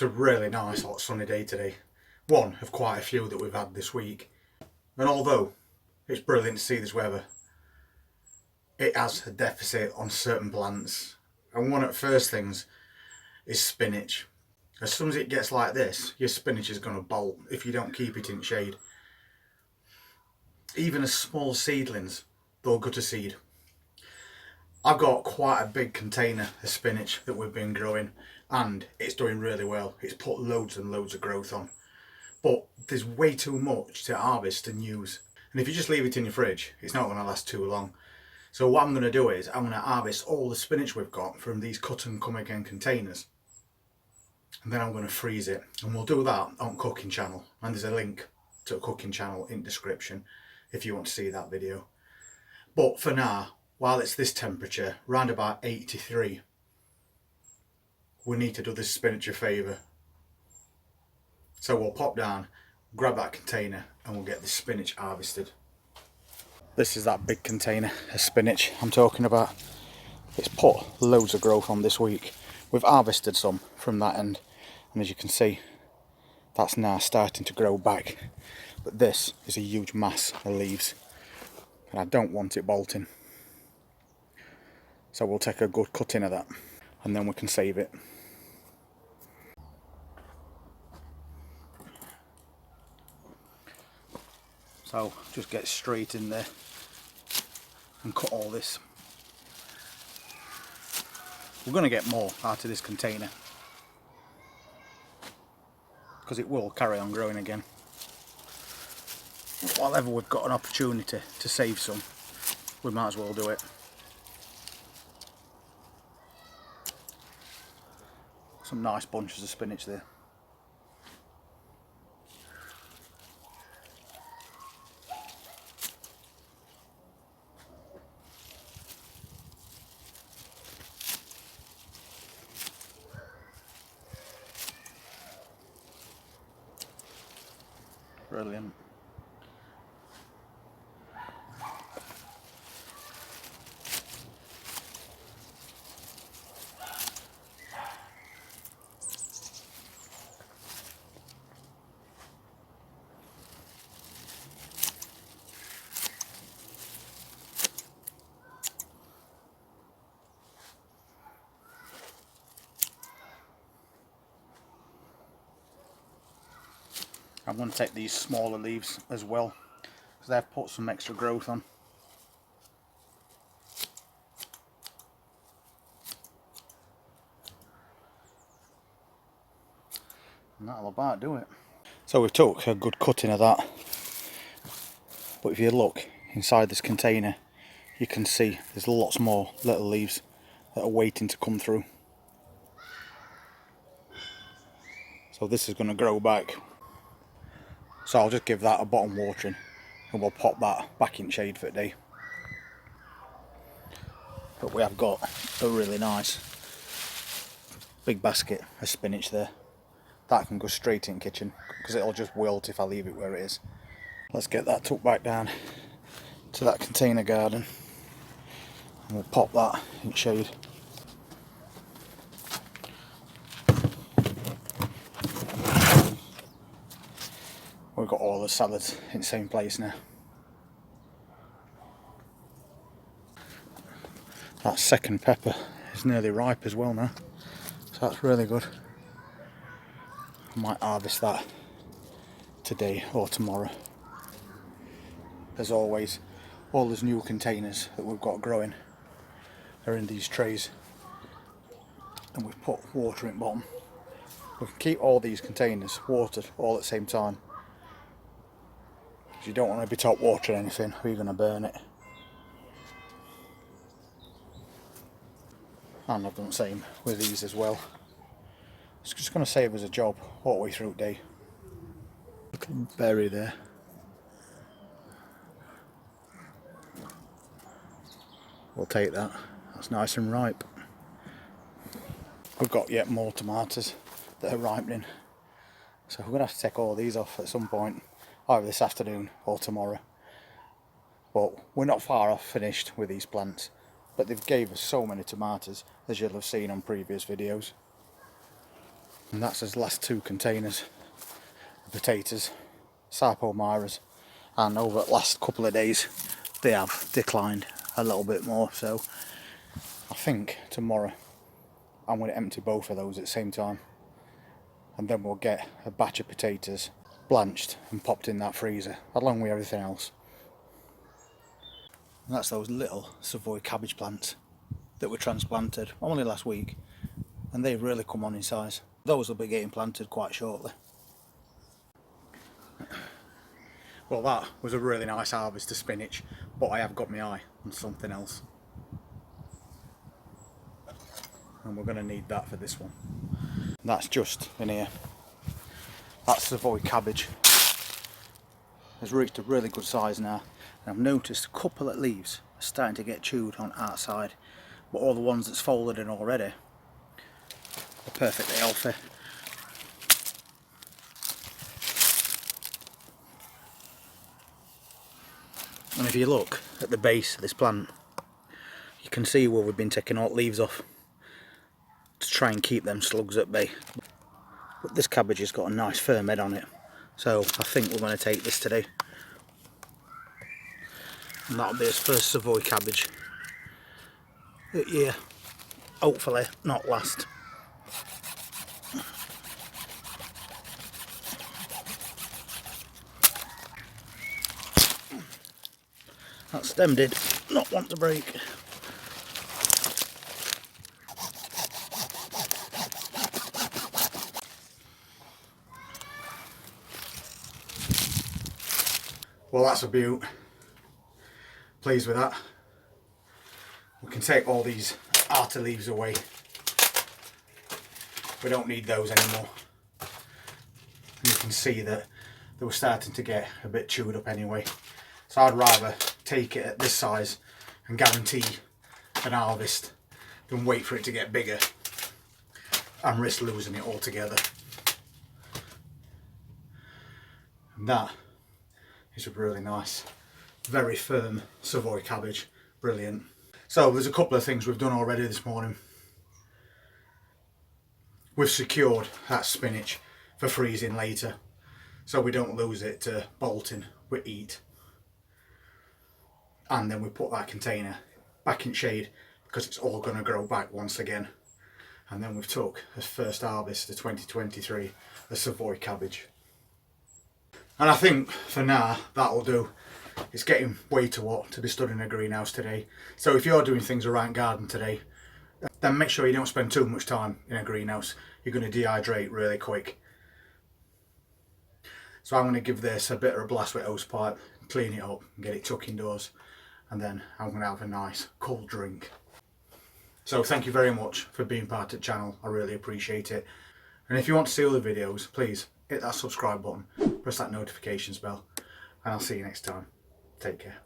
It's a really nice hot sunny day today. One of quite a few that we've had this week. And although it's brilliant to see this weather, it has a deficit on certain plants. And one of the first things is spinach. As soon as it gets like this, your spinach is going to bolt if you don't keep it in shade. Even as small seedlings, they'll go to seed. I've got quite a big container of spinach that we've been growing and it's doing really well. It's put loads and loads of growth on. But there's way too much to harvest and use. And if you just leave it in your fridge, it's not going to last too long. So what I'm going to do is I'm going to harvest all the spinach we've got from these cut and come again containers. And then I'm going to freeze it. And we'll do that on cooking channel. And there's a link to a cooking channel in description if you want to see that video. But for now, while it's this temperature, round about 83, we need to do this spinach a favour. So we'll pop down, grab that container and we'll get this spinach harvested. This is that big container of spinach I'm talking about. It's put loads of growth on this week. We've harvested some from that end and as you can see, that's now starting to grow back. But this is a huge mass of leaves and I don't want it bolting. So we'll take a good cutting of that and then we can save it. So just get straight in there and cut all this. We're going to get more out of this container because it will carry on growing again. Whatever we've got an opportunity to save some, we might as well do it. Some nice bunches of spinach there. Brilliant. I'm going to take these smaller leaves as well because they've put some extra growth on. And that'll about do it. So we've took a good cutting of that, but if you look inside this container you can see there's lots more little leaves that are waiting to come through. So this is going to grow back. So I'll just give that a bottom watering and we'll pop that back in shade for a day. But we have got a really nice big basket of spinach there. That can go straight in the kitchen because it'll just wilt if I leave it where it is. Let's get that tucked back down to that container garden and we'll pop that in shade. We've got all the salads in the same place now. That second pepper is nearly ripe as well now, so that's really good. I might harvest that today or tomorrow. As always, all those new containers that we've got growing are in these trays and we've put water in bottom. We can keep all these containers watered all at the same time. You don't want to be top watering anything or you're going to burn it. And I've done the same with these as well. It's just going to save us a job all the way through the day. Little berry there. We'll take that. That's nice and ripe. We've got yet more tomatoes that are ripening. So we're going to have to take all these off at some point. Either this afternoon or tomorrow. But we're not far off finished with these plants, but they've gave us so many tomatoes as you'll have seen on previous videos. And that's his last 2 containers of potatoes, Sarpomyras, and over the last couple of days they have declined a little bit more, so I think tomorrow I'm going to empty both of those at the same time, and then we'll get a batch of potatoes blanched and popped in that freezer along with everything else. And that's those little Savoy cabbage plants that were transplanted only last week, and they've really come on in size. Those will be getting planted quite shortly. Well, that was a really nice harvest of spinach, but I have got my eye on something else, and we're going to need that for this one. And that's just in here. That's Savoy cabbage. It's reached a really good size now, and I've noticed a couple of leaves are starting to get chewed on outside, but all the ones that's folded in already are perfectly healthy. And if you look at the base of this plant, you can see where we've been taking all the leaves off to try and keep them slugs at bay. But this cabbage has got a nice firm head on it, so I think we're going to take this today. And that'll be his first Savoy cabbage. Yeah, hopefully not last. That stem did not want to break. Well, that's a beaut. Pleased with that. We can take all these outer leaves away. We don't need those anymore. And you can see that they were starting to get a bit chewed up anyway. So I'd rather take it at this size and guarantee an harvest than wait for it to get bigger and risk losing it altogether. And that is a really nice, very firm Savoy cabbage. Brilliant. So there's a couple of things we've done already this morning. We've secured that spinach for freezing later, so we don't lose it to bolting with heat. And then we put that container back in shade because it's all going to grow back once again. And then we've took the first harvest of 2023 of Savoy cabbage. And I think for now that'll do. It's getting way too hot to be stood in a greenhouse today. So if you're doing things around garden today, then make sure you don't spend too much time in a greenhouse. You're going to dehydrate really quick. So I'm going to give this a bit of a blast with hose pipe, clean it up and get it tucked indoors. And then I'm going to have a nice cold drink. So thank you very much for being part of the channel. I really appreciate it. And if you want to see other videos, please hit that subscribe button, press that notifications bell, and I'll see you next time. Take care.